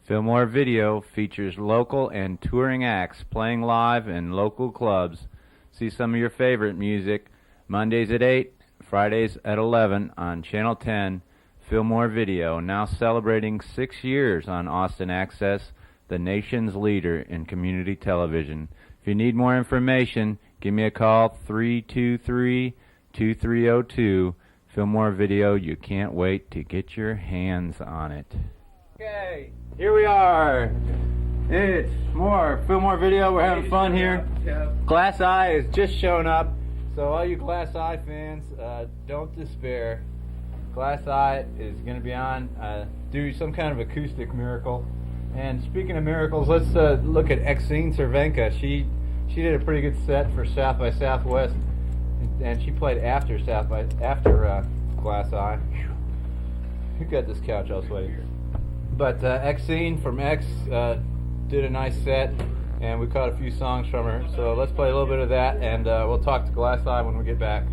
Fillmore Video features local and touring acts playing live in local clubs. See some of your favorite music Mondays at 8, Fridays at 11 on Channel 10. Fillmore Video, now celebrating 6 years on Austin Access, the nation's leader in community television. If you need more information, give me a call, 323-2302. Fillmore Video, you can't wait to get your hands on it. Okay, here we are. It's more Fillmore Video. We're having fun here. Glass Eye is just showing up, so all you Glass Eye fans, don't despair. Glass Eye is going to be on, do some kind of acoustic miracle. And speaking of miracles, let's look at Exene Cervenka. She did a pretty good set for South by Southwest, and she played after Glass Eye. Who got this couch all sweaty? But Exene from X did a nice set, and we caught a few songs from her. So let's play a little bit of that, and we'll talk to Glass Eye when we get back.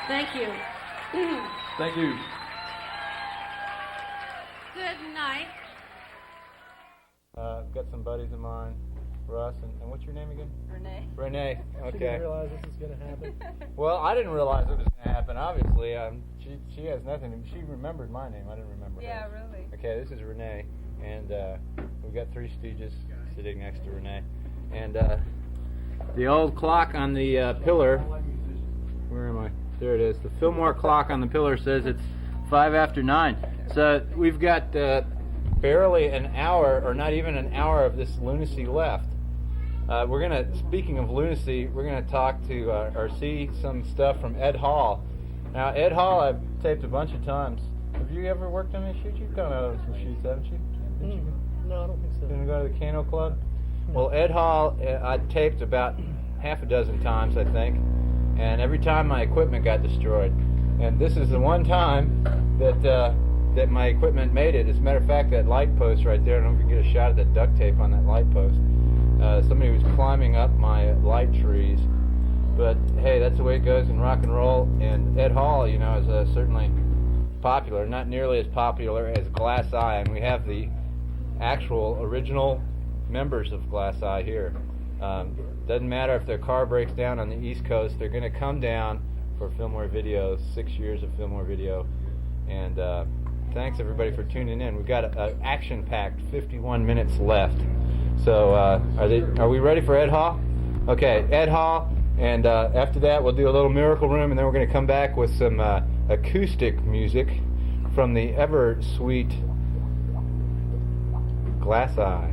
Thank you. Thank you. Good night. Got some buddies of mine, Russ, and what's your name again? Renee. Renee. She Okay. didn't realize this was going to happen. Well, I didn't realize it was going to happen. Obviously, she has nothing. She remembered my name. I didn't remember. Yeah, hers. really. Okay, this is Renee, and we've got three Stooges sitting next to Renee, and the old clock on the pillar. Where am I? There it is. The Fillmore clock on the pillar says it's 9:05. So we've got barely an hour, or not even an hour, of this lunacy left. We're gonna, speaking of lunacy, we're gonna talk to or see some stuff from Ed Hall. Now, Ed Hall, I've taped a bunch of times. Have you ever worked on any shoots? You've gone out on some shoots, haven't you? No, I don't think so. Gonna go to the Kano Club? Well, Ed Hall, I taped about half a dozen times, I think, and every time my equipment got destroyed. And this is the one time that my equipment made it. As a matter of fact, that light post right there, I don't know if you can get a shot of that duct tape on that light post. Somebody was climbing up my light trees. But hey, that's the way it goes in rock and roll. And Ed Hall, you know, is certainly popular, not nearly as popular as Glass Eye. And we have the actual original members of Glass Eye here. Doesn't matter if their car breaks down on the East Coast, they're going to come down for Fillmore Video, 6 years of Fillmore Video. And thanks everybody for tuning in. We've got an action-packed 51 minutes left. So are we ready for Ed Hall? Okay, Ed Hall, and after that we'll do a little Miracle Room, and then we're going to come back with some acoustic music from the ever-sweet Glass Eye.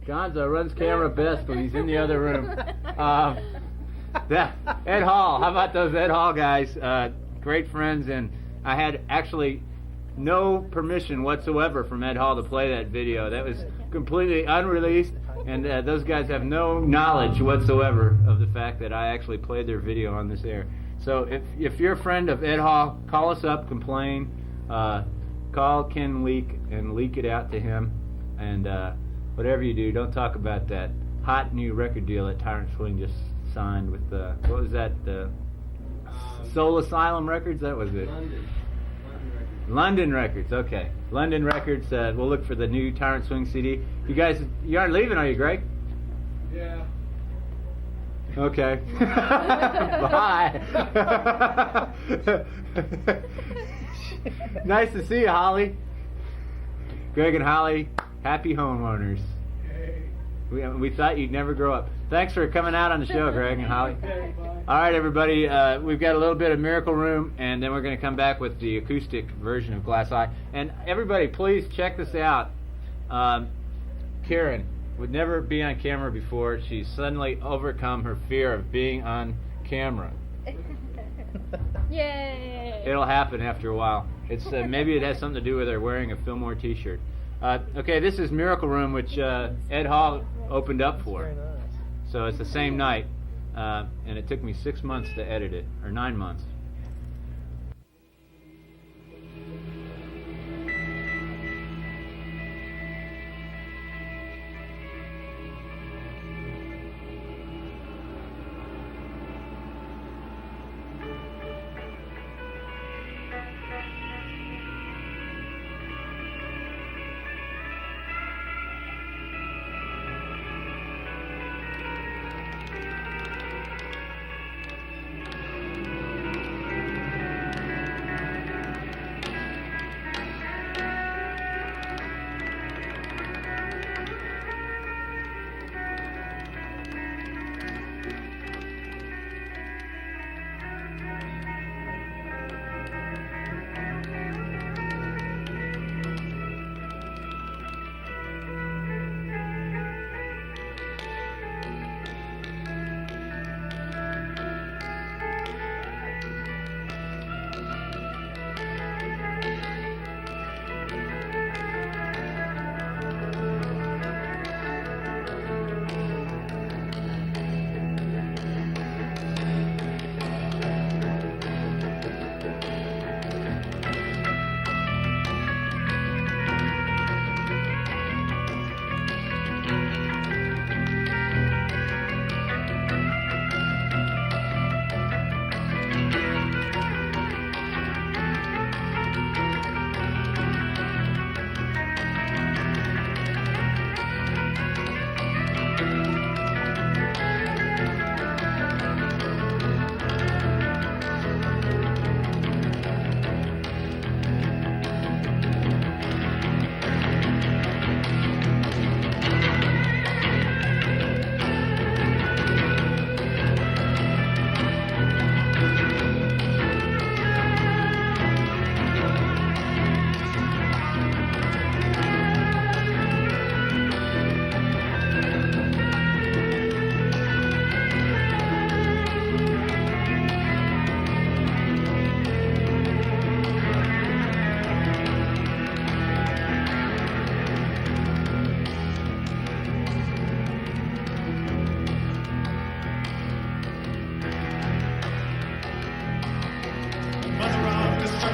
Gonzo runs camera best, but he's in the other room. Ed Hall, how about those Ed Hall guys? Great friends, and I had actually no permission whatsoever from Ed Hall to play that video. That was completely unreleased, and those guys have no knowledge whatsoever of the fact that I actually played their video on this air. So if you're a friend of Ed Hall, call us up, complain, call Ken Leak and leak it out to him, and whatever you do, don't talk about that hot new record deal that Tyrant Swing just signed with, what was that, Soul Asylum Records? That was it. London Records, okay. London Records, we'll look for the new Tyrant Swing CD. You guys, you aren't leaving, are you, Greg? Yeah. Okay. Bye. Nice to see you, Holly. Greg and Holly, happy homeowners. We thought you'd never grow up. Thanks for coming out on the show, Greg and Holly. All right, everybody. We've got a little bit of Miracle Room, and then we're going to come back with the acoustic version of Glass Eye. And everybody, please check this out. Karen would never be on camera before. She's suddenly overcome her fear of being on camera. Yay! It'll happen after a while. It's maybe it has something to do with her wearing a Fillmore T-shirt. Okay, this is Miracle Room, which Ed Hall opened up for. Very nice. So it's the same night, and it took me 6 months to edit it, or 9 months.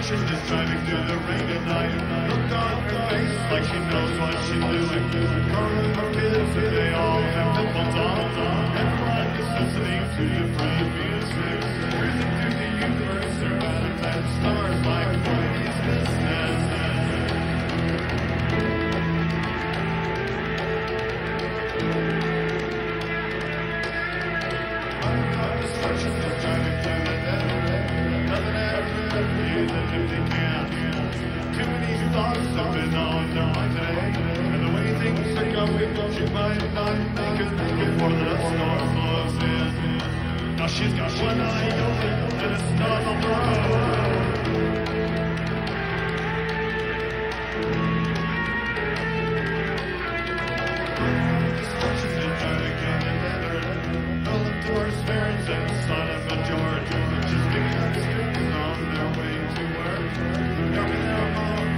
She's just driving through the rain at night. Look on her face like she knows what she's doing. Her and her kids, and they all have dimples on. And like is listening to different music. Cruising through the universe, they're out of time. Stars like movies, business. Destruction is driving through the desert. Nothing ever you that they can't. Too many thoughts have been on their mind today. And the way things are going, she might not make it before the storm blows in. Now she's got one eye open, and it's not on the road. Destruction is driving through the desert. All the doors, parents, and the son of a George. She's picking up students on their way to work. Driving their home,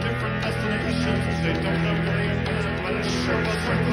different destinations. They don't know where they've been, but it sure was worth the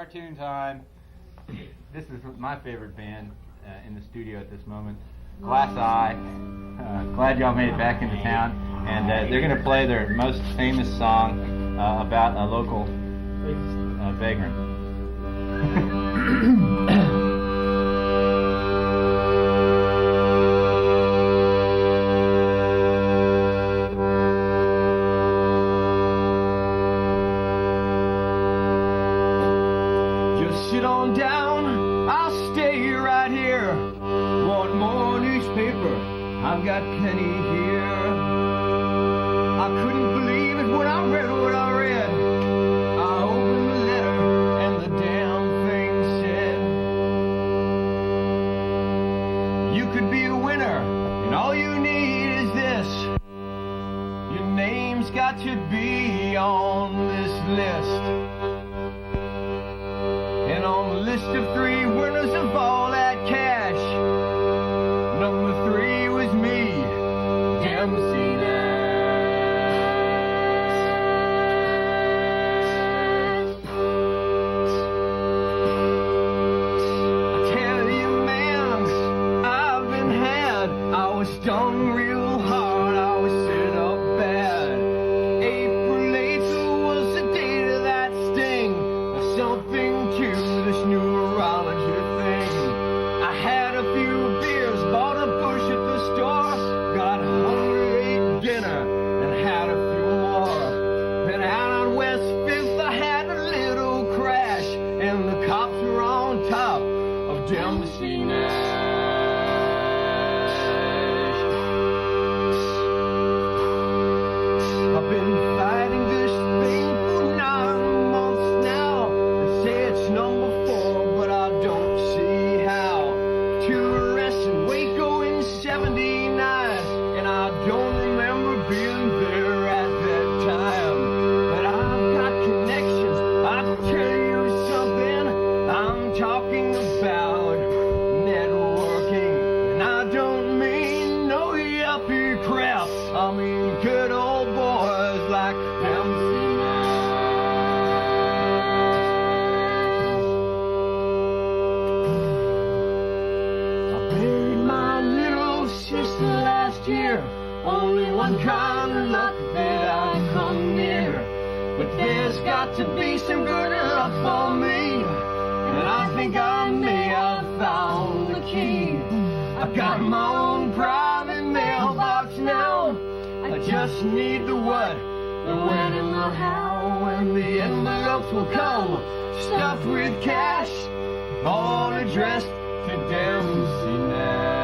Cartoon time. This is my favorite band in the studio at this moment. Glass Eye. Glad y'all made it back into town. And they're going to play their most famous song about a local vagrant. Just sit on down, I'll stay right here. Want more newspaper? I've got plenty here. I couldn't believe it when I read what I read. I opened the letter and the damn thing said, you could be a winner and all you need is this. Your name's got to be on this list. And on the list of 3 winners of all that cash, number 3 was me, Dempsey Nash. I tell you, man, I've been had. I was stung real hard, I was set up bad. April 8th was the date of that sting. Something to this neurology thing. I had a few beers, bought a bush at the store, got hungry, ate dinner, and had a few more. Then out on West 5th I had a little crash, and the cops were on top of Dempsey Nash. I've been fighting this thing for 9 months now. They say it's number 4, but I don't see how. 2 arrests in Waco in '79, and I don't remember being there at that time. But I've got connections, I'll tell you something. I'm talking about networking, and I don't mean no yuppie crap. I mean good old boys like Dempsey Nash. I buried my little sister last year. Only one kind of luck that I come near. But there's got to be some good luck for me, and I think I may have found the key. I've got my own private mailbox now. I just need the what, the when and the how, and the envelopes will come stuffed with cash, all addressed to Dempsey Nash.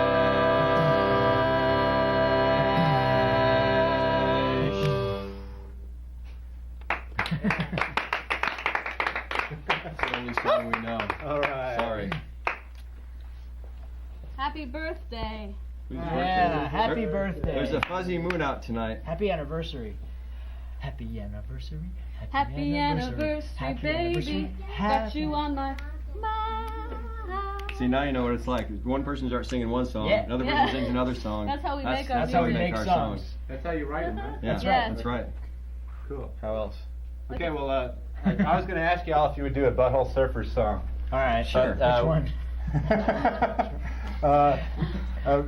That's the only song we know. All right. Sorry. Happy birthday. Yeah, happy birthday. There's a fuzzy moon out tonight. Happy anniversary. Happy anniversary. Happy anniversary, Happy baby. anniversary. Got you on my mind. See, now you know what it's like. One person starts singing one song, Yeah. another Yeah. person sings another song. That's how we make our That's how we music. make our songs. That's how you write them, right? Yeah, That's right. That's right. Cool. How else? Okay, well, I was going to ask y'all if you would do a Butthole Surfers song. All right, Sure. Which one?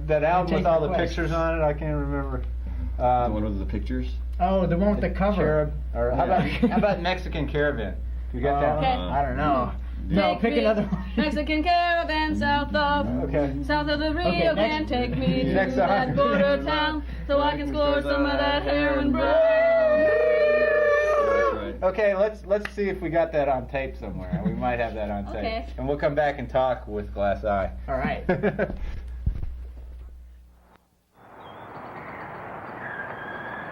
That album Take with all the requests. pictures on it, I can't remember. The one with the pictures? Oh, the one with the cover. Cherub, or how Yeah. about Mexican Caravan? You got that? Okay. I don't know. No, Take pick me another one. Mexican caravan south of Okay. south of the Rio Okay, next- Grande. Take me to Next song. that border town so I can score some of that heroin brown. That's right. Okay, let's see if we got that on tape somewhere. We might have that on tape. Okay. And we'll come back and talk with Glass Eye. All right.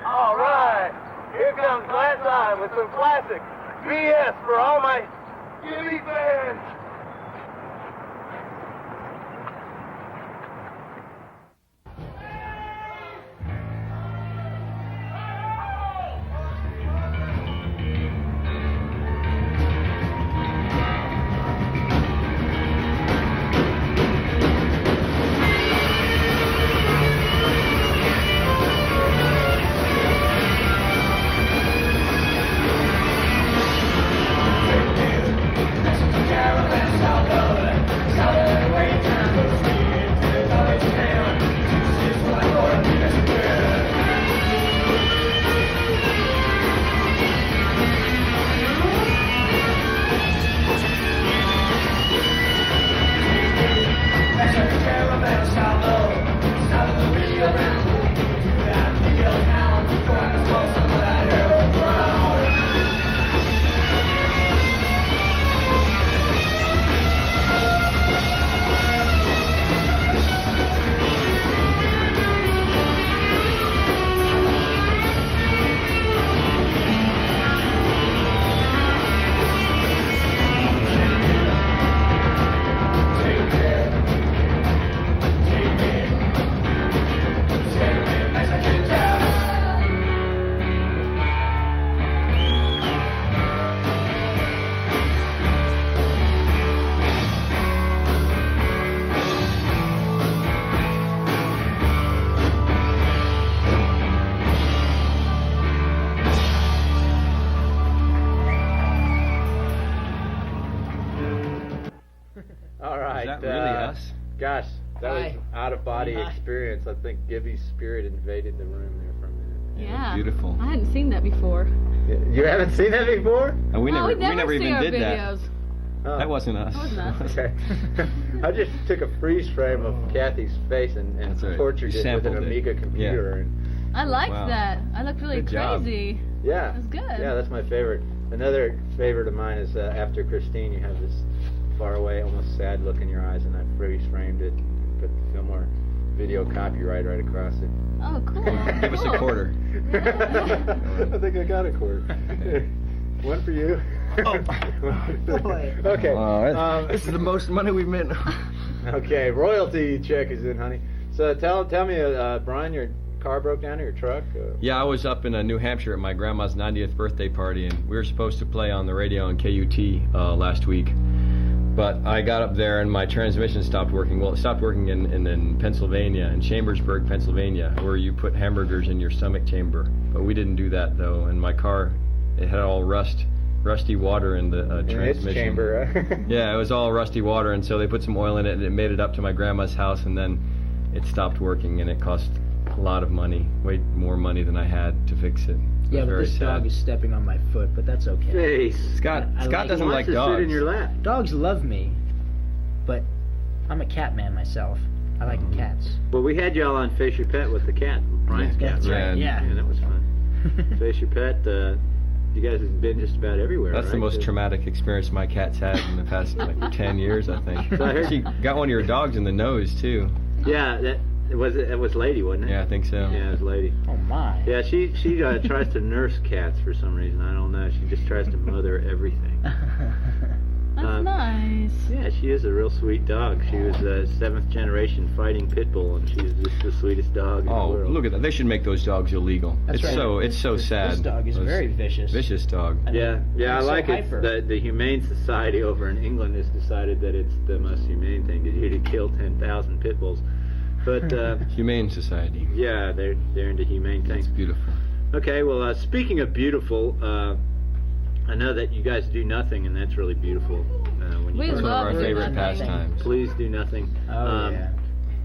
All right, here comes Glass Eye with some classic BS for all my Gibby fans. Gosh, that was Hi. out of body Hi. experience. I think Gibby's spirit invaded the room there for a minute. Yeah. Beautiful. I hadn't seen that before. You haven't seen that before? And we No, never, we never see even our did that. videos. Oh. That wasn't us. That wasn't us. Okay. I just took a freeze frame of Kathy's face and That's right. tortured You it with an sampled it. Amiga computer. And I liked Wow. that. I looked really Good job. crazy. yeah. That's good. Yeah, that's my favorite. Another favorite of mine is after Christine, you have this far away, almost sad look in your eyes, and I freeze framed it and put the Fillmore video copyright right across it. Oh, cool. Give us a Cool. quarter. I think I got a quarter. One for you. Oh, boy. Okay. This is the most money we've made. Okay, royalty check is in, honey. So tell me, Brian, your car broke down or your truck? Yeah, I was up in New Hampshire at my grandma's 90th birthday party, and we were supposed to play on the radio on KUT last week. But I got up there and my transmission stopped working. Well, it stopped working in Pennsylvania, in Chambersburg, Pennsylvania, where you put hamburgers in your stomach chamber. But we didn't do that though, and my car, it had all rusty water in the in transmission. its chamber. Yeah, it was all rusty water, and so they put some oil in it, and it made it up to my grandma's house, and then it stopped working, and it cost a lot of money, way more money than I had to fix it. It Yeah, was but very this dog sad. is stepping on my foot, but that's okay. Face. Scott I like- doesn't He like wants to dogs. sit in your lap. Dogs love me, but I'm a cat man myself. I like cats. Well, we had y'all on Face Your Pet with the cat, Brian's cat. That's Yeah, right. Yeah. Yeah, that was fun. Face Your Pet. You guys have been just about everywhere. That's the right? most traumatic experience my cat's had in the past like 10 years, I think. So I heard- She got one of your dogs in the nose too. Yeah, that was Lady, wasn't it? Yeah, I think so. Yeah, it was Lady. Oh my. Yeah, she tries to nurse cats for some reason. I don't know. She just tries to mother everything. That's nice. Yeah, she is a real sweet dog. She was a 7th generation fighting pit bull, and she's just the sweetest dog in the Oh, world. look at that. They should make those dogs illegal. That's it's right. it's so sad. This dog is Those very vicious. Vicious dog. I mean, Yeah, I he's so like it. hyper. The Humane Society over in England has decided that it's the most humane thing to do to kill 10,000 pit bulls. But Humane Society. yeah, they're into humane things. It's beautiful. Okay, well, speaking of beautiful, I know that you guys do nothing, and that's really beautiful. When you We It's one of love our doing favorite nothing. pastimes. please do nothing. Oh yeah.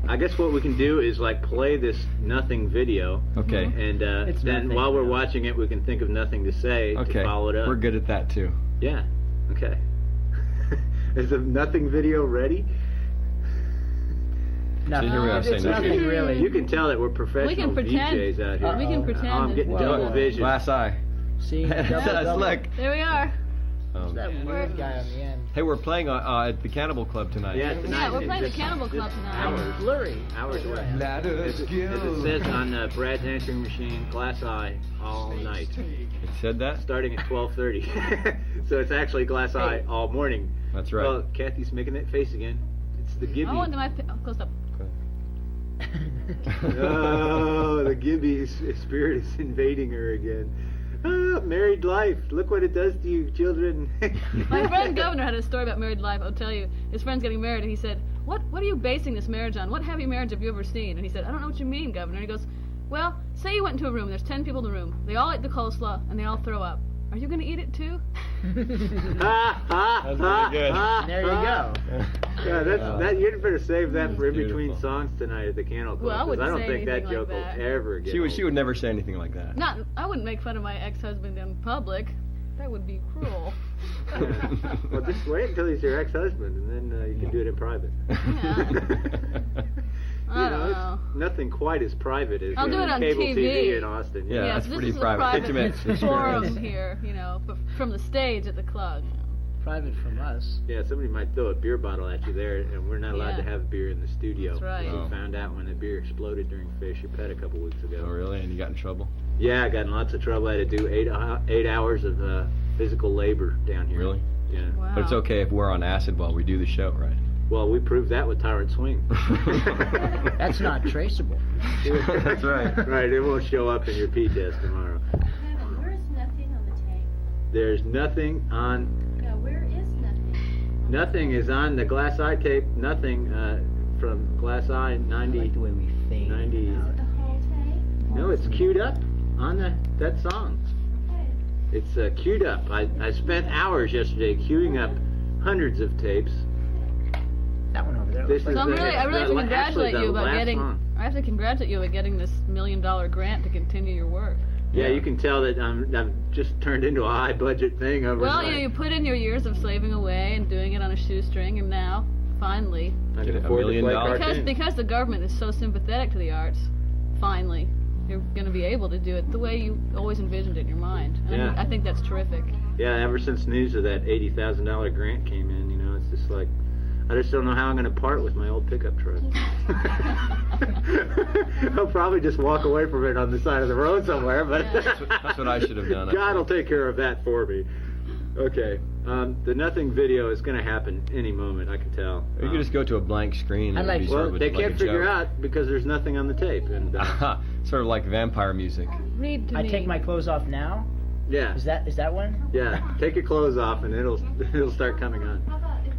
I guess what we can do is like play this nothing video, Okay. and It's then nothing. while we're watching it, we can think of nothing to say Okay. to follow it up. We're good at that too. Yeah. Okay. Is the nothing video ready? Nothing. here we are It's saying nothing nothing. really. You can tell that we're professional pretend. VJs out here. We can Uh-oh. pretend. I'm getting Whoa. double vision. Glass eye. See, That's double. look. There we are. Oh, That man. weird guy on the end. Hey, we're playing at the Cannibal Club tonight. Yeah, tonight. Yeah, we're playing the Just- Cannibal Club just tonight. Hours. Blurry. Hours away. As As it says on Brad's answering machine, glass eye all night, It said that? starting at 12:30. So it's actually glass eye all morning. That's right. Well, Kathy's making that face again. It's the Gibby. I want my close up. Oh, the Gibby spirit is invading her again. Ah, married life. Look what it does to you, children. My friend Governor had a story about married life. I'll tell you. His friend's getting married, and he said, "What are you basing this marriage on? What happy marriage have you ever seen?" And he said, "I don't know what you mean, Governor." And he goes, "Well, say you went into a room. There's 10 people in the room. They all ate the coleslaw, and they all throw up. Are you going to eat it too?" Ha, ha, That's ha, really good. ha, There you ha. go. Yeah, that you better save that for in Beautiful. between songs tonight at the Candle Club. Well, I 'cause wouldn't don't say think that anything joke like that. will ever get She would never say anything like that. Not. I wouldn't make fun of my ex-husband in public. That would be cruel. Well, just wait until he's your ex-husband, and then you can do it in private. I don't know. It's nothing quite as private as I'll do it on cable TV. in Austin. Yeah, that's this pretty is private. a Intimate private forum experience. here, you know, but from the stage at the club. Private from us. Yeah, somebody might throw a beer bottle at you there, and we're not allowed to Yeah. have beer in the studio. That's right. Oh. We found out when the beer exploded during Face Your Pet a couple weeks ago. Oh, really? And you got in trouble? Yeah, I got in lots of trouble. I had to do 8 hours of physical labor down here. Really? Yeah. Wow. But it's okay if we're on acid while we do the show, right? Well, we proved that with Tyrant Swing. That's not traceable. That's right. Right, it won't show up in your pee test tomorrow. Kevin, where is nothing on the tape? There's nothing on. No, where is nothing? Nothing is on the Glass Eye tape. Nothing from Glass Eye I 90. like the way we fade. 90. Is it the whole tape? No, it's queued up on that song. Okay. It's queued up. I spent hours yesterday queuing up hundreds of tapes. That one over there. This looks is like So I really have to congratulate you about getting. Song. I have to congratulate you about getting this $1 million grant to continue your work. Yeah, you can tell that I've just turned into a high budget thing overnight. Well, you know, you put in your years of slaving away and doing it on a shoestring, and now, finally, I can Get afford $1 million to play dollars. cartoons. because the government is so sympathetic to the arts, finally, you're going to be able to do it the way you always envisioned it in your mind. And Yeah. I think that's terrific. Yeah, ever since news of that $80,000 grant came in, you know, it's just like, I just don't know how I'm going to part with my old pickup truck. I'll probably just walk away from it on the side of the road somewhere, but Yeah. That's what I should have done. God will take care of that for me. Okay, the nothing video is going to happen any moment, I can tell. You could just go to a blank screen. I and like- be sort Well, of they like can't a figure joke. out because there's nothing on the tape, and Sort of like vampire music. Read to I me. take my clothes off now. yeah, Is that one? yeah. Take your clothes off, and it'll start coming on.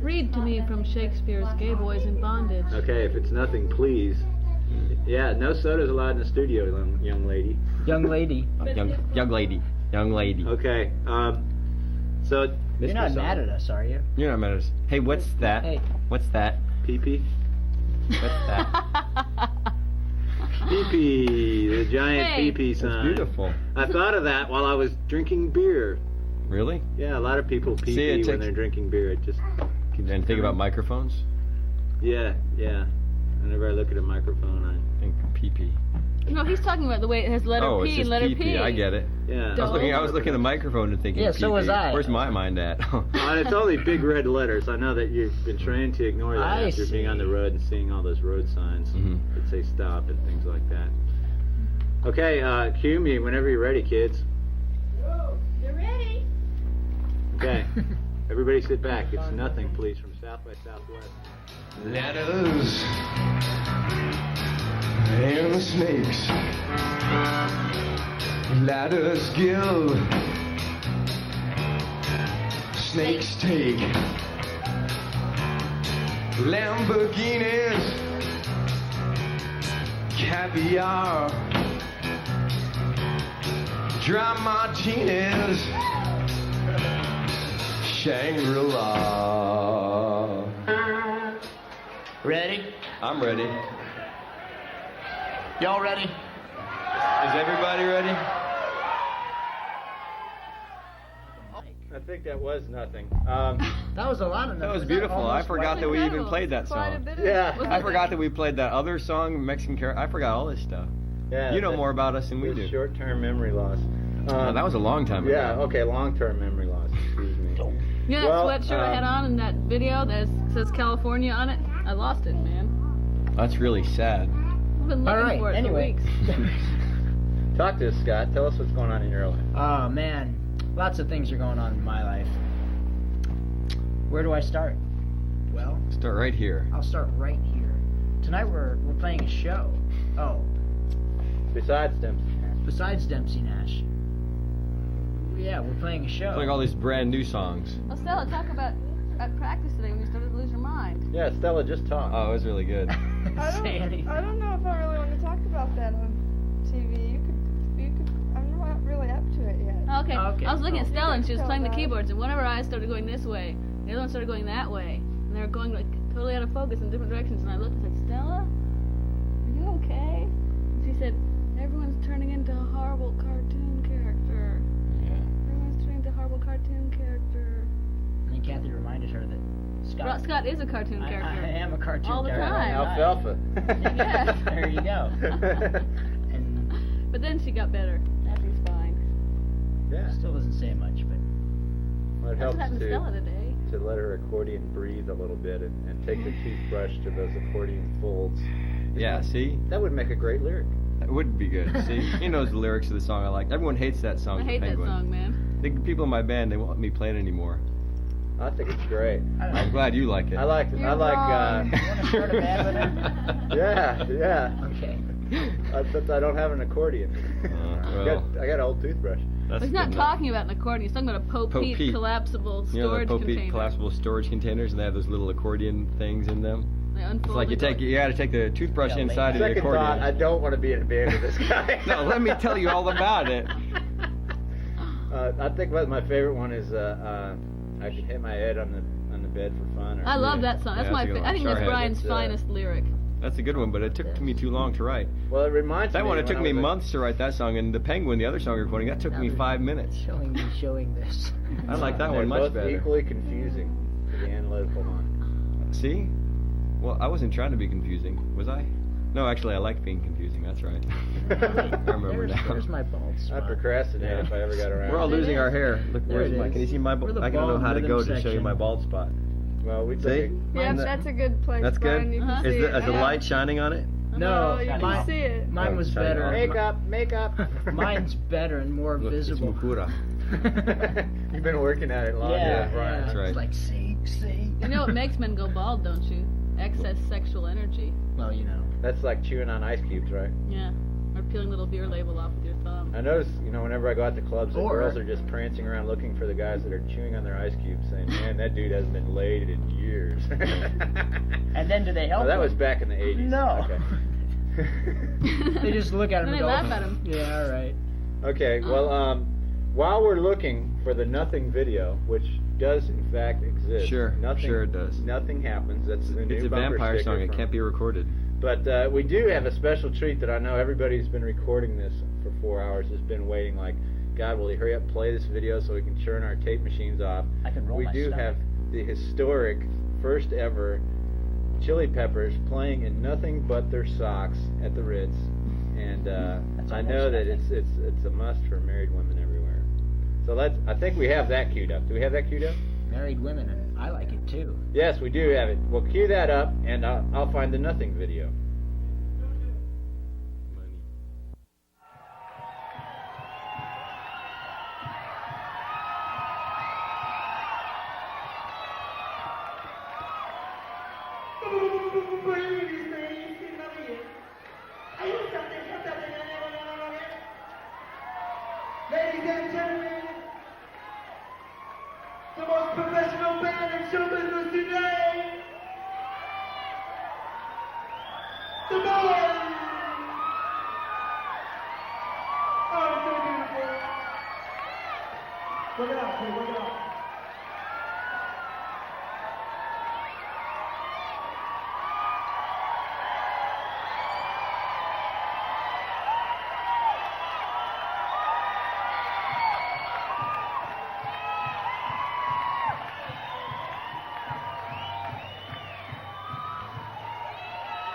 Read to me from Shakespeare's Gay Boys in Bondage. Okay, if it's nothing, please. Yeah, no sodas allowed in the studio, young lady. Young lady. Young lady. Okay, so You're not mad at us, are you? You're not mad at us. Hey, what's that? Hey. What's that? Pee-pee? What's that? Pee-pee, the giant Hey. pee-pee That's sign. beautiful. I thought of that while I was drinking beer. Really? Yeah, a lot of people See, pee-pee it when takes- they're drinking beer. It just, And think about microphones. yeah. Whenever I look at a microphone, Think pee-pee. No, he's talking about the way it has letter Oh, it's P just and letter pee-pee. P. I get it. yeah. I was looking at the microphone and thinking Yeah, so was pee-pee. I. Where's my mind at? And it's only big red letters. I know that you've been trained to ignore that I after being see. on the road and seeing all those road signs Mhm. that say stop and things like that. Okay, cue me whenever you're ready, kids. You're ready. Okay, everybody sit back. It's nothing, please, from South by Southwest. Ladders and snakes. Ladders give, snakes take. Lamborghinis, caviar, dry martinis, Shangri-La. Ready? I'm ready. Y'all ready? Is everybody ready? I think that was nothing. That was a lot of That was numbers. beautiful. I almost forgot went- that we even Incredible. played that Quite a song. bit of- Yeah. What's I the- forgot that we played that other song, Mexican Character. I forgot all this stuff. Yeah, You know that- more about us than we do. Short-term memory loss. That was a long time ago. Yeah, okay, long-term memory loss. Excuse me. You know that Well, sweatshirt I had on in that video that says California on it? I lost it, man. That's really sad. I've been looking All right, for it anyway. for weeks. Talk to us, Scott. Tell us what's going on in your life. Oh man, lots of things are going on in my life. Where do I start? Well, Start right here. I'll start right here. Tonight we're playing a show. Oh, Besides Dempsey. besides Dempsey Nash. Yeah, we're playing a show. Playing all these brand new songs. Well, Stella, talk about at practice today when you started to lose your mind. Yeah, Stella, just talk. Oh, it was really good. Say anything. I don't know if I really want to talk about that on TV. You could. I'm not really up to it yet. Okay. Okay. I was looking at Oh. Stella and she was Tell playing the about it. keyboards, and one of her eyes started going this way, the other one started going that way, and they were going like totally out of focus in different directions. And I looked and said, Stella, are you okay? And she said, everyone's turning into a horrible cartoon character. Yeah. Everyone's turning into a horrible cartoon character. And then Kathy reminded her that Scott. Scott is a cartoon I character. am a cartoon All the character. time. Alfalfa. Yeah. There you go. And But then she got better. Everything's fine. Yeah. still doesn't say much, but Well, it That's helps what happened to Stella today. to let her accordion breathe a little bit and take the toothbrush to those accordion folds. Yeah, see? That would make a great lyric. That would be good. See? He knows the lyrics of the song I like. Everyone hates that song. I hate that Penguin. song, man. The people in my band, they won't let me play it anymore. I think it's great. I don't I'm know. glad you like it. I like it. I You're like. wrong. You wanna start a band with her? Yeah. Okay. But I don't have an accordion. well. I got an old toothbrush. That's He's not good enough. talking about an accordion. He's talking about a Pope Pete Pete. collapsible You know the storage Pope Pete container. collapsible storage containers, and they have those little accordion things in them. They It's unfold like you it. gotta take the toothbrush Yeah, inside of the Second accordion. thought, I don't want to be in a band with this guy. No, let me tell you all about it. I think my favorite one is I can hit my head on the bed for fun. Or I love that song. That's Yeah, my. that's a good one. I think that's Sorry, Brian's it's, finest lyric. That's a good one, but it took me too long to write. Well, it reminds That me. one, it when took I me was a- months to write that song, and the Penguin, the other song you're quoting, that took Now me they're 5 minutes. Showing this. I like that They're one much both better. equally confusing to the analytical mind. See? Well, I wasn't trying to be confusing, was I? No, actually, I like being confusing. That's right. I remember now. There's my bald I'd spot. procrastinate if I ever got around. We're all to it. losing our hair. Look, There where's it my? is. Can you see my? We're the I don't know bald how to go rhythm to show you section. my bald spot. Well, we See? took Yeah, Mine's- that's a good place. That's good. Brian. You can see Is it. the Yeah. light shining on it? No, you can mine, see it. mine was Shine it better. off. Makeup. Mine's better and more Look, it's visible. Mukura. You've been working at it long. Yeah, Brian. That's right. It's like, see. You know what makes men go bald, don't you? Excess sexual energy. Well, you know. That's like chewing on ice cubes, right? Yeah. Or peeling little beer label off with your thumb. I notice, whenever I go out to clubs, the Or- girls are just prancing around looking for the guys that are chewing on their ice cubes, saying, "Man, that dude hasn't been laid in years." And then do they help? Oh, that was them? back in the 80s. No. Okay. They just look at him Then and they go, laugh at him. Yeah, all right. Okay, well, while we're looking for the nothing video, which does in fact exist. Sure, nothing, sure it does. Nothing happens. That's the new It's a bumper vampire sticker song. It from- can't be recorded. But we do have a special treat that I know everybody who's been recording this for 4 hours has been waiting like, God, will you hurry up and play this video so we can churn our tape machines off? I can roll We my do stomach. have the historic first ever Chili Peppers playing in nothing but their socks at the Ritz. And That's I know almost that nothing. it's a must for married women everywhere. So I think we have that queued up. Do we have that queued up? Married women, and I like it too. Yes, we do have it. We'll cue that up, and I'll find the nothing video. Ladies and gentlemen, the most professional band in show business today, the Boys! Oh, it's so beautiful. Work it out, kid, work it out.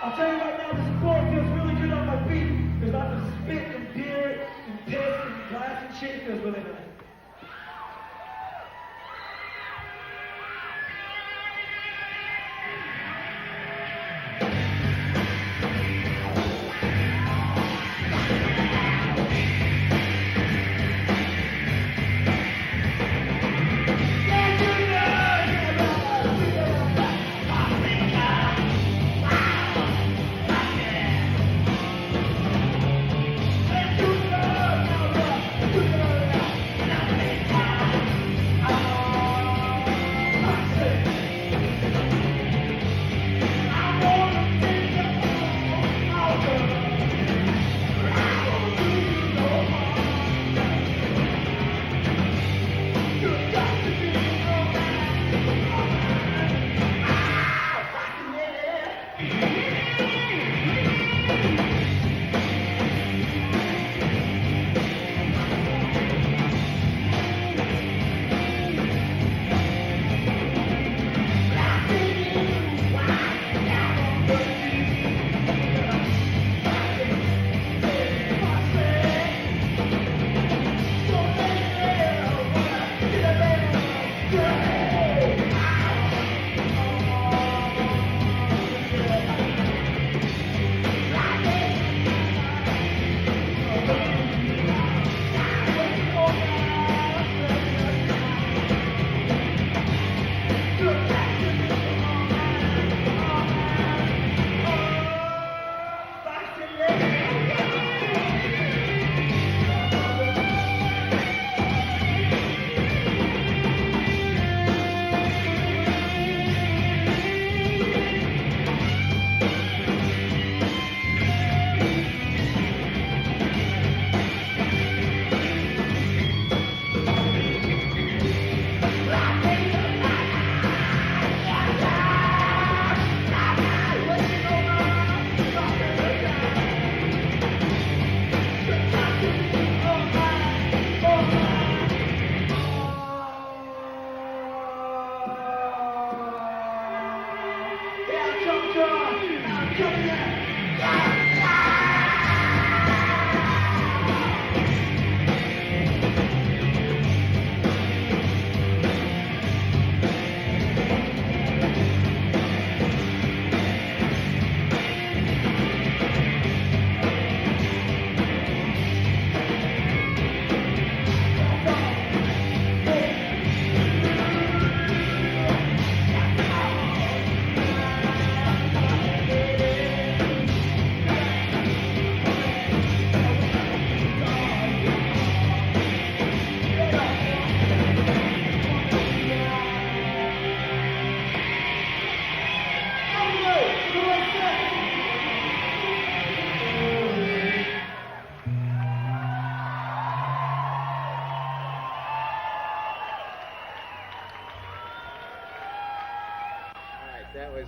I'll tell you right now, this floor feels really good on my feet. There's lots of spit and beer and piss and glass and shit. Feels really nice.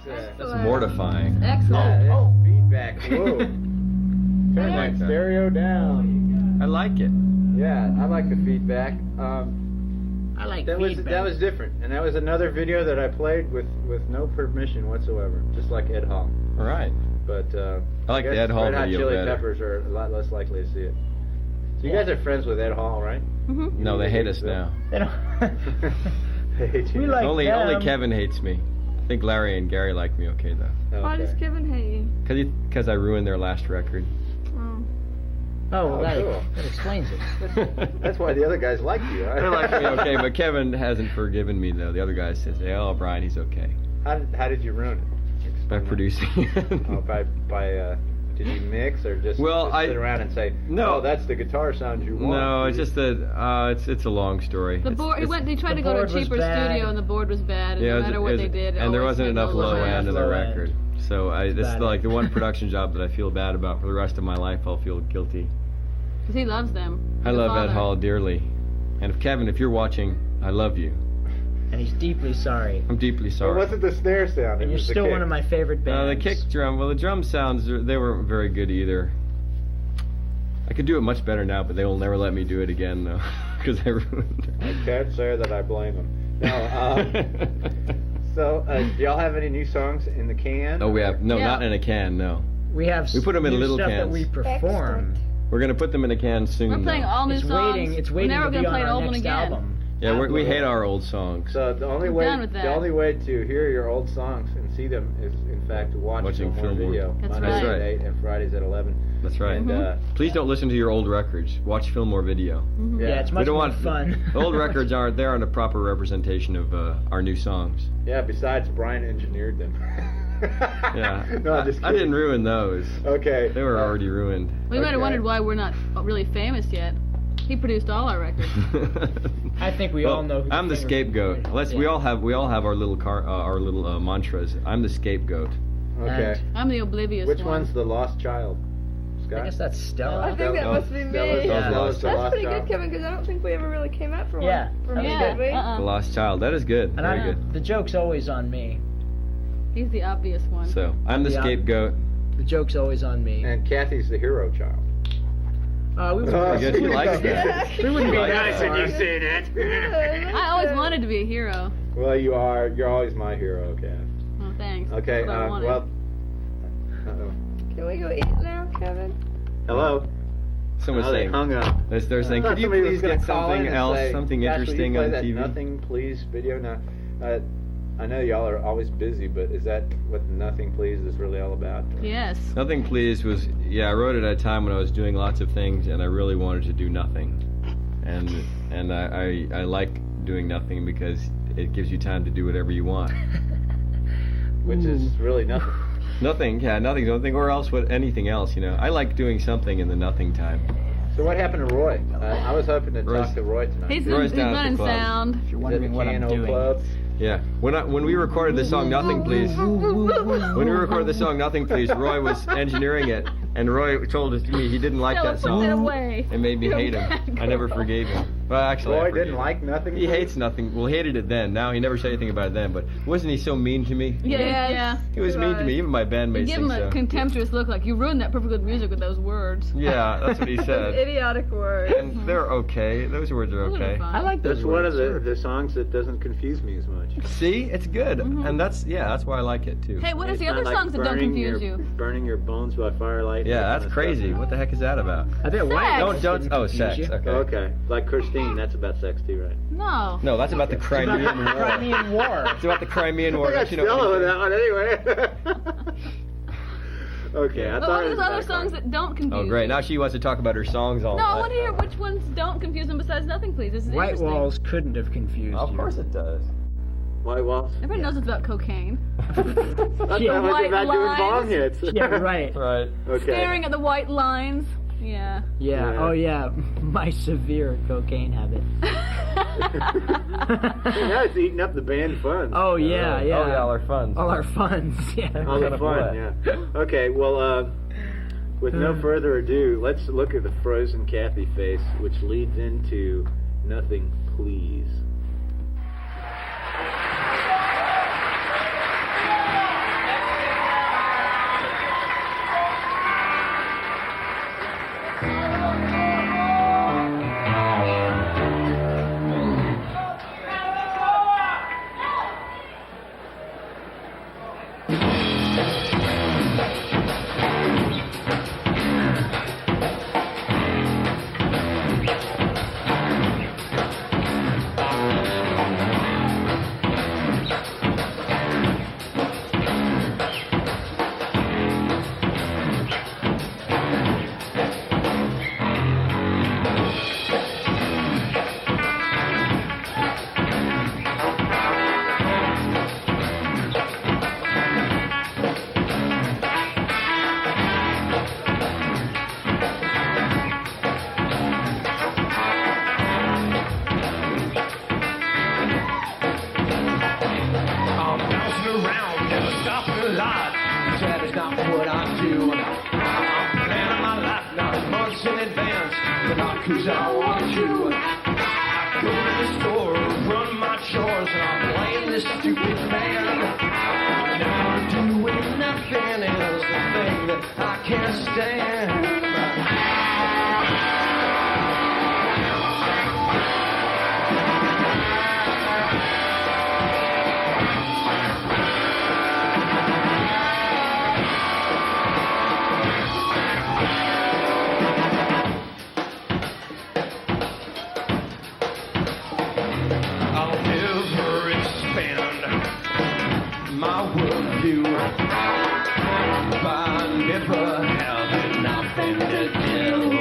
That's mortifying. Excellent. Yeah, it's feedback. Whoa. Turn that stereo down. I like it. Yeah, I like the feedback. I like That feedback. was different, and that was another video that I played with no permission whatsoever, just like Ed Hall. All right. But I like guess the Ed Hall Red Hot video Chili better. Peppers are a lot less likely to see it. So you guys are friends with Ed Hall, right? Mm-hmm. No, they hate us now. They don't. They hate you. We like Only them. Kevin hates me. I think Larry and Gary like me okay though. Why does Kevin hate you? Because I ruined their last record. Oh. Oh, well, that, cool. that explains it. That's why the other guys like you, right? They like me okay, but Kevin hasn't forgiven me though. The other guy says, "Oh, Brian, he's okay." How did you ruin it? By producing. Oh, by did you mix or just, Well, just sit around and say, No. "Oh, that's the guitar sound you want"? No, it's just that it's a long story. The board. He tried to go to a board was cheaper bad. studio, and the board was bad. And no matter what they did, it and there always wasn't had enough low low end. end in the Low record. end. So this is bad. like the one production job that I feel bad about for the rest of my life. I'll feel guilty. Because he loves them. I He's a love Ed father. Hall dearly, and if Kevin, if you're watching, I love you. And he's deeply sorry. I'm deeply Or sorry. was it the snare sound? And It you're was the still kick. one of my favorite bands. The kick drum. Well, the drum sounds they weren't very good either. I could do it much better now, but they will never let me do it again though, because I ruined I can't say that I blame them. No. So, do y'all have any new songs in the can? Oh, we have Yeah. not in a can. No, We have We put 'em in new little stuff cans. that we perform. we're gonna put them in a can soon. We're playing though. all new It's songs. waiting. It's We're waiting never to be gonna on play an our old one next again. album. Yeah, we hate our old songs. So the only We're way done with that. the only way to hear your old songs and see them is in fact to watch Watching Fillmore Fillmore. video. That's Mondays right. at 8 and Fridays at 11. That's right. And Please don't listen to your old records. Watch Fillmore video. Yeah, it's We much don't more want fun. The old records aren't a proper representation of our new songs. yeah. Besides, Brian engineered them. Yeah. No, I'm just I didn't kidding. ruin those. Okay. They were already ruined. We might Okay. have wondered why we're not really famous yet. He produced all our records. I think we all know who I'm the favorite scapegoat. is. We Yeah. all have our little mantras. I'm the scapegoat. Okay. I'm the oblivious Which one. one's the lost child? I Scott? guess that's I Stella. think that Oh, must be me. that was Yeah. the That's lost pretty child. good, Kevin, because I don't think we ever really came out for Yeah. one. For me, Yeah, did we? The lost child. That is good. And Very good. the joke's always on me. He's the obvious one. So I'm the Yeah. scapegoat. The joke's always on me. And Kathy's the hero child. We wouldn't, I guess he likes that. we wouldn't be Like that that. far. say that. I always wanted to be a hero. Well, you are. You're always my hero, Kath. Oh, thanks. Okay. That's what I wanted. Well. Uh-oh. Can we go eat now, Kevin? Hello. Someone's Oh, they saying. hung up. They're saying, I thought could you somebody was please gonna get call in something and else, say, something "Gosh, will you interesting play on that TV? Nothing Please video now. I know y'all are always busy, but is that what Nothing Please is really all about? Yes. Nothing Please was, I wrote it at a time when I was doing lots of things and I really wanted to do nothing. And I like doing nothing because it gives you time to do whatever you want. Which is really nothing. Nothing, nothing, or else anything else, I like doing something in the nothing time. So what happened to Roy? I was hoping to Roy's- talk to Roy tonight. He's Roy's he's down at the running club. sound. If you're Is it wondering the what I'm K&O doing. Club? Yeah, when we recorded the song Nothing Please, when we recorded the song Nothing Please, Roy was engineering it, and Roy told me he didn't like Stella, that put that song. away. It made me hate him. I never forgave him. Well, actually, I Roy forgave didn't him. like Nothing He Please? hates nothing. Well, he hated it then. Now he never said anything about it then. But wasn't he so mean to me? Yeah. He was mean to me. Even my You bandmates give think him a so. contemptuous look, like you ruined that perfect good music with those words. Yeah, that's what he Those said. idiotic words. And they're okay. Those words are Those are okay. fine. I like those That's one of words. the songs that doesn't confuse me as much. See, it's good, and that's why I like it too. Hey, what is It's the not other like songs that don't burning confuse your- you? Burning your bones by firelight. Yeah, that that's kind of crazy. stuff. What the heck is that about? I bet white Sex. notes Don't. didn't Oh, confuse sex. you. Okay. Okay, like Christine, that's about sex too, right? No. No, that's about the Crimean War. Crimean War. It's about the Crimean War. I got Don't you know Stella with anything? that one anyway. Okay, I But thought what it are was those other back songs on. that don't confuse Oh, you? great. Now she wants to talk about her songs all No, I night. want to hear which ones don't confuse them besides Nothing Please. This is White interesting. Walls couldn't have confused Of you. course it does. White Walls? Everyone knows it's about cocaine. I thought it was White about doing lines. bong hits. Yeah, right. Right. Okay. Staring at the white lines. Yeah. Yeah. Yeah. Oh, yeah. My severe cocaine habit. Now it's eating up the band funds. Oh, yeah, yeah. Oh, yeah, all our funds. All our funds. Yeah. All the Kind of fun, what? yeah. Okay, well, with no further ado, let's look at the frozen Kathy face, which leads into Nothing Please. months in advance, but not 'cause I want to. I go to the store, run my chores, and I'm playing this stupid man. Never doing nothing is the thing that I can't stand. I'll never expand my worldview by never having nothing to do.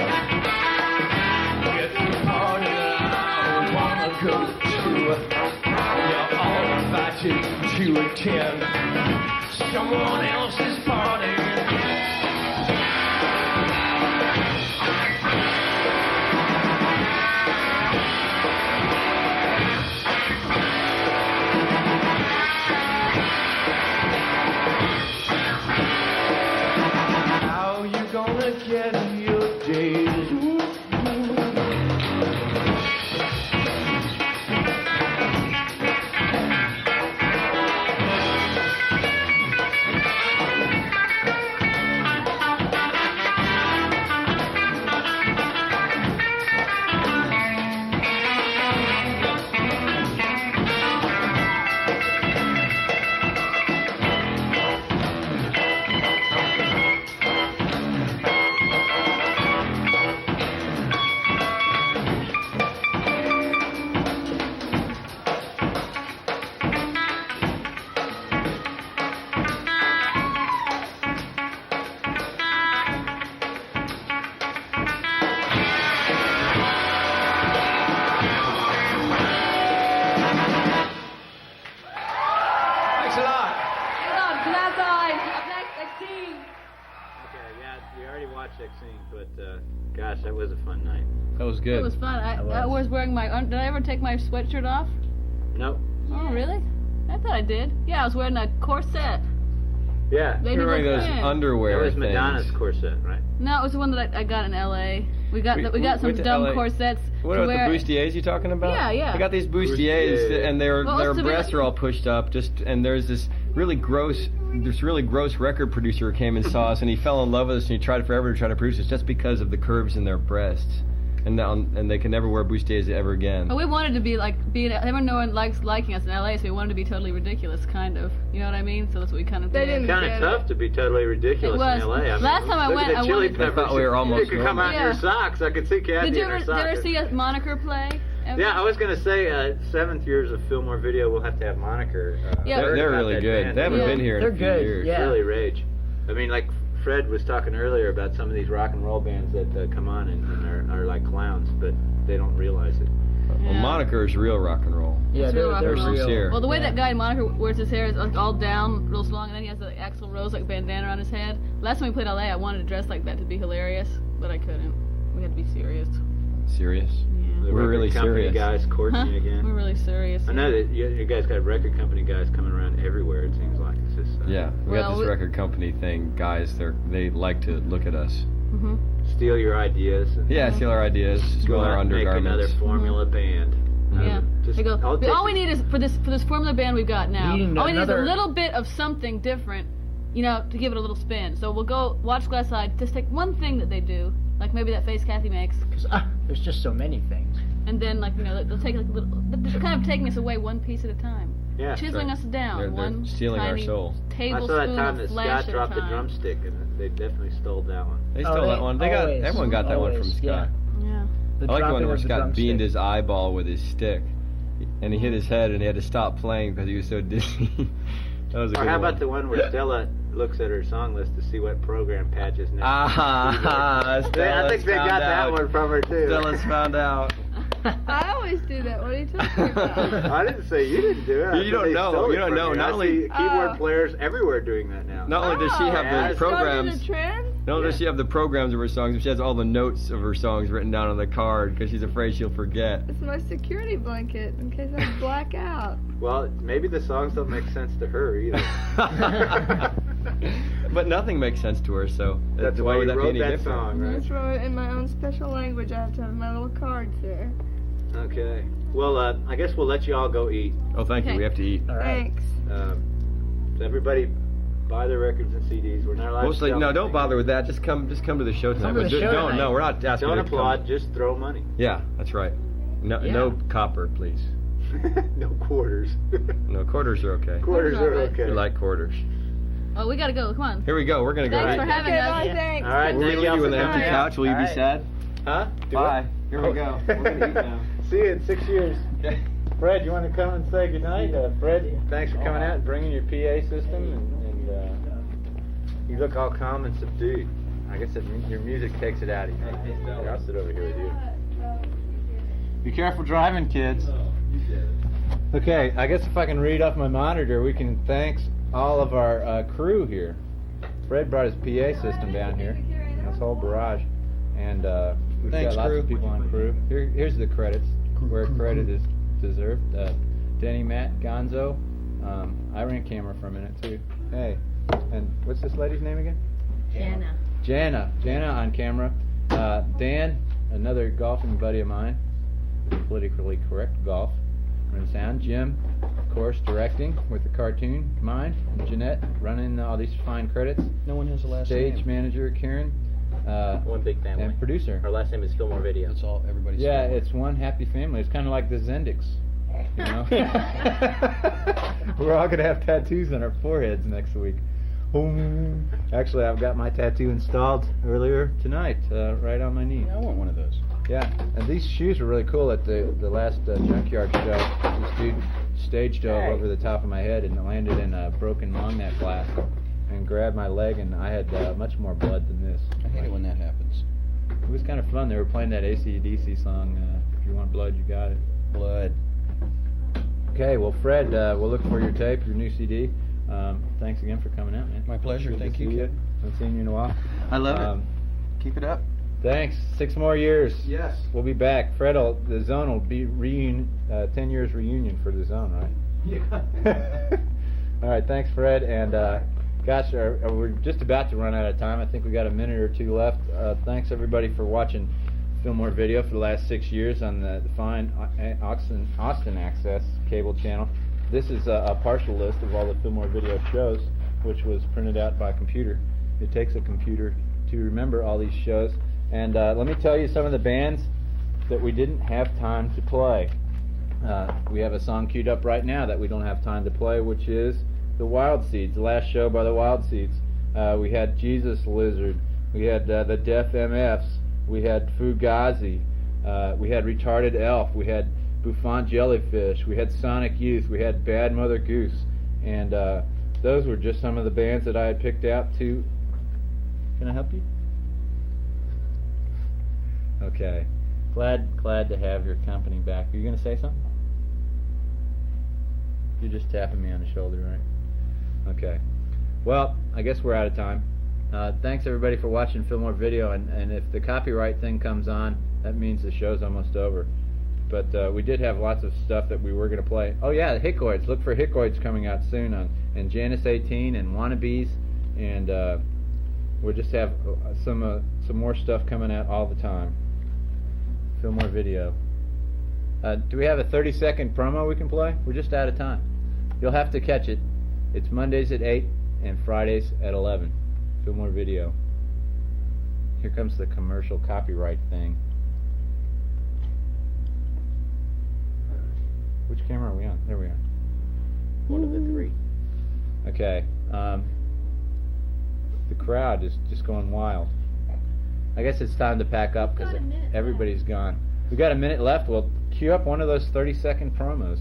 It's the party that I wanna go to. You're all invited to attend someone else's party. How you gonna get your days? Thanks a lot. Okay, yeah, we already watched that scene, but gosh, that was a fun night. That was good. It was fun. I was wearing my. Did I ever take my sweatshirt off? Nope. Oh, really? I thought I did. Yeah, I was wearing a corset. Yeah. They You're did wearing the those thing. underwear That was things. Madonna's corset, right? No, it was the one that I got in L.A. We got some went to dumb LA. corsets What to about wear. the bustiers you talking about? Yeah, yeah. I got these bustiers, Bustiers. and their Well, it's to be breasts like- are all pushed up. And there's this really gross record producer who came and saw us, and he fell in love with us, and he tried forever to try to produce us just because of the curves in their breasts, and they can never wear bustiers ever again. But we wanted to be like everyone likes liking us in LA, so we wanted to be totally ridiculous, kind of. You know what I mean? So that's what we kind of They did. didn't Kind get of tough to be totally ridiculous It was. in LA. I mean, Last time I look went, at the I Chili wanted- I Peppers. thought we were almost You could come out in your Yeah. socks. I could see Kathy Did you in her ever, socks. did you ever see a moniker play? Ever? Yeah, I was gonna say, 7th years of Fillmore Video, we'll have to have Moniker. Yeah. They're really good. They haven't Yeah. been here in They're a few good, years. yeah. Really rage. I mean, like Fred was talking earlier about some of these rock and roll bands that come on and are like clowns, but they don't realize it. Well, Yeah. Moniker is real rock and roll. Yeah, It's they're, real rock they're and roll. real. Sincere. Well, the way Yeah. that guy in Moniker wears his hair is like all down, real long, and then he has the Axl Rose like bandana on his head. Last time we played LA, I wanted to dress like that to be hilarious, but I couldn't. We had to be serious. Serious? The We're record really company serious. guys courting Huh? you again. We're really serious. I know that you guys got record company guys coming around everywhere. It seems like it's just Yeah, we Well, got this we- record company thing. Guys, they like to look at us. Hmm. steal your ideas. And Yeah, steal our ideas, go steal our out and make another undergarments. formula band. Yeah. Just, They go, I'll take all we need is for this formula band we've got now. We need All we need is a another- little bit of something different, to give it a little spin. So we'll go watch Glass Eye. Just take one thing that they do, like maybe that face Kathy makes, 'Cause, there's just so many things. and then they'll take like a little. They're kind of taking us away one piece at a time, Yeah, chiseling sure. us down They're one stealing our tiny soul. I tablespoon saw that time of that flesh Scott at a dropped the time. drumstick, and they definitely stole that one. They Oh, stole that one. They got always, everyone got that one from always, Scott. yeah. Yeah. The I like the one dropping where of the Scott drumstick. beamed his eyeball with his stick, and he hit his head, and he had to stop playing because he was so dizzy. That was a Or good how one. about the one where Stella looks at her song list to see what program patches next? Ah, I think they got that one from her too. Stella's found out. I always do that. What are you talking about? I didn't say you didn't do it. I You said don't they know. stole it You don't from know. you. Not I only- see keyboard Oh. players everywhere doing that now. Not only does she have yeah, the it's programs, The trend? not only does she have the programs of her songs, but she has all the notes of her songs written down on the card because she's afraid she'll forget. It's my security blanket in case I black out. Well, maybe the songs don't make sense to her either. But nothing makes sense to her, so That's why why would you that be wrote any that different? song, right? That's right. In my own special language, I have to have my little cards there. Okay. Well, I guess we'll let you all go eat. Oh, thank you. Okay. We have to eat. All right. Thanks. So everybody, buy their records and CDs. We're not allowed Mostly, to sell no, don't anything. bother with that. Just come to the show tonight. Come to But the show don't. tonight. No, we're not asking Don't you to come. applaud, just throw money. Yeah, that's right. No, Yeah. no copper, please. No quarters. No, quarters are okay. Quarters are Alright. okay. We like quarters. Oh, we gotta go. Come on. Here we go. We're gonna go. Thanks for Right. having Okay, us. bye, thanks. All right, We'll thank leave y'all you for with an empty coming. couch. Will you be Alright. sad? Huh? Do Bye. what? Here we go. We're gonna eat now. See you in 6 years. Okay. Fred, you want to come and say goodnight? Fred, thanks for coming out and bringing your PA system, and you look all calm and subdued. I guess your music takes it out of you. Here, I'll sit over here with you. Be careful driving, kids. Okay, I guess if I can read off my monitor, we can thank all of our crew here. Fred brought his PA system down here, this whole barrage, and we've Thanks, got lots crew. of people on crew. Here's the credits, where credit is deserved. Denny, Matt, Gonzo. I ran camera for a minute too. Hey, and what's this lady's name again? Jana. Jana on camera. Dan, another golfing buddy of mine, politically correct golf. Running sound. Jim, of course, directing with the cartoon mind. And Jeanette running all these fine credits. No one has a last Stage name. manager Karen. One big family. And producer. Our last name is Philmore Video. That's all. Everybody's. Yeah, family. it's one happy family. It's kind of like the Zendix. You know? We're all going to have tattoos on our foreheads next week. Actually, I've got my tattoo installed earlier tonight, right on my knee. I want one of those. Yeah, and these shoes were really cool at the last junkyard show. This dude stage dove over the top of my head and landed in a broken long neck glass and grabbed my leg, and I had much more blood than this. I hate it when that happens. It was kind of fun. They were playing that AC/DC song, If You Want Blood, You Got It. Blood. Okay, well, Fred, we'll look for your tape, your new CD. Thanks again for coming out, man. My pleasure. Good to Thank you, see kid. Haven't seen you in a while. I love it. Keep it up. Thanks. 6 more years. Yes. We'll be back. The Zone will be 10 years reunion for the Zone, right? Yeah. All right, thanks, Fred. And gosh, we're just about to run out of time. I think we got a minute or two left. Thanks everybody for watching Fillmore Video for the last 6 years on the fine Austin Access cable channel. This is a partial list of all the Fillmore Video shows, which was printed out by computer. It takes a computer to remember all these shows. And let me tell you some of the bands that we didn't have time to play. We have a song queued up right now that we don't have time to play, which is the Wild Seeds, the last show by the Wild Seeds. We had Jesus Lizard, we had the Deaf MFs, we had Fugazi, we had Retarded Elf, we had Bouffant Jellyfish, we had Sonic Youth, we had Bad Mother Goose, and those were just some of the bands that I had picked out to... Can I help you? Okay. Glad to have your company back. Are you going to say something? You're just tapping me on the shoulder, right? Okay. Well, I guess we're out of time. Thanks everybody for watching Fillmore Video, and if the copyright thing comes on, that means the show's almost over. But we did have lots of stuff that we were going to play. Oh yeah, the Hickoids. Look for Hickoids coming out soon and Janice 18 and Wannabes, and we'll just have some more stuff coming out all the time. Fillmore Video. Do we have a 30-second promo we can play? We're just out of time. You'll have to catch it. It's Mondays at 8 and Fridays at 11. Fillmore Video. Here comes the commercial copyright thing. Which camera are we on? There we are. One of the three. Okay. The crowd is just going wild. I guess it's time to pack up because everybody's gone. We've got a minute left. Well, cue up one of those 30-second promos.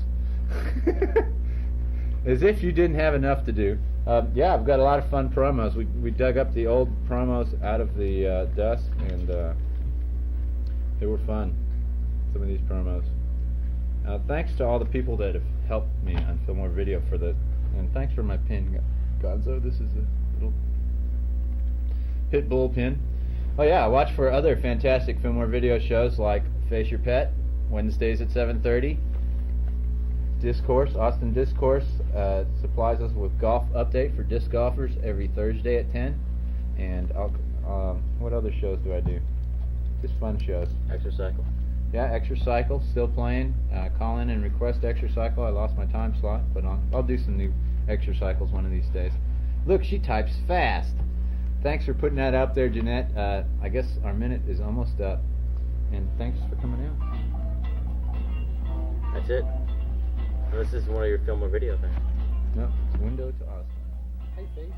As if you didn't have enough to do. Yeah, I've got a lot of fun promos. We dug up the old promos out of the dust, and they were fun, some of these promos. Thanks to all the people that have helped me on Fillmore Video and thanks for my pin, Gonzo. This is a little Pitbull pin. Oh yeah, watch for other fantastic Fillmore Video shows like Face Your Pet, Wednesdays at 7:30. Discourse, Austin Discourse, supplies us with golf update for disc golfers every Thursday at 10. And what other shows do I do? Just fun shows. Exercycle. Yeah, Exercycle, still playing. Call in and request Exercycle. I lost my time slot, but I'll do some new Exercycles one of these days. Look, she types fast. Thanks for putting that out there, Jeanette. I guess our minute is almost up. And thanks for coming out. That's it. This is one of your film or video things. No, it's window to Austin. Hey, face.